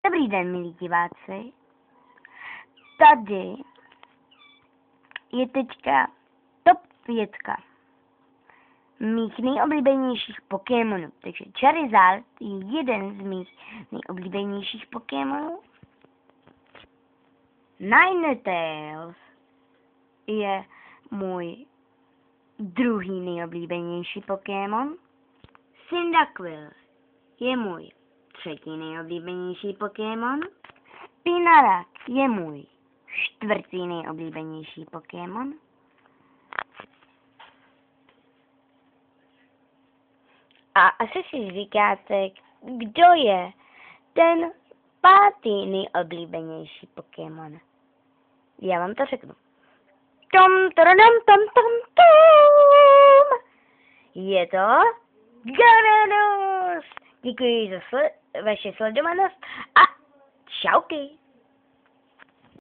Dobrý den, milí diváci. Tady je teďka top 5 mých nejoblíbenějších Pokémonů. Takže Charizard je jeden z mých nejoblíbenějších Pokémonů. Ninetales je můj druhý nejoblíbenější Pokémon. Cyndaquil je můj třetí nejoblíbenější Pokémon. Spinarak je můj čtvrtý nejoblíbenější Pokémon. A asi si říkáte, kdo je ten pátý nejoblíbenější Pokémon. Já vám to řeknu. Je to Gyarados. Děkuji za vaši sledovanost a čauky.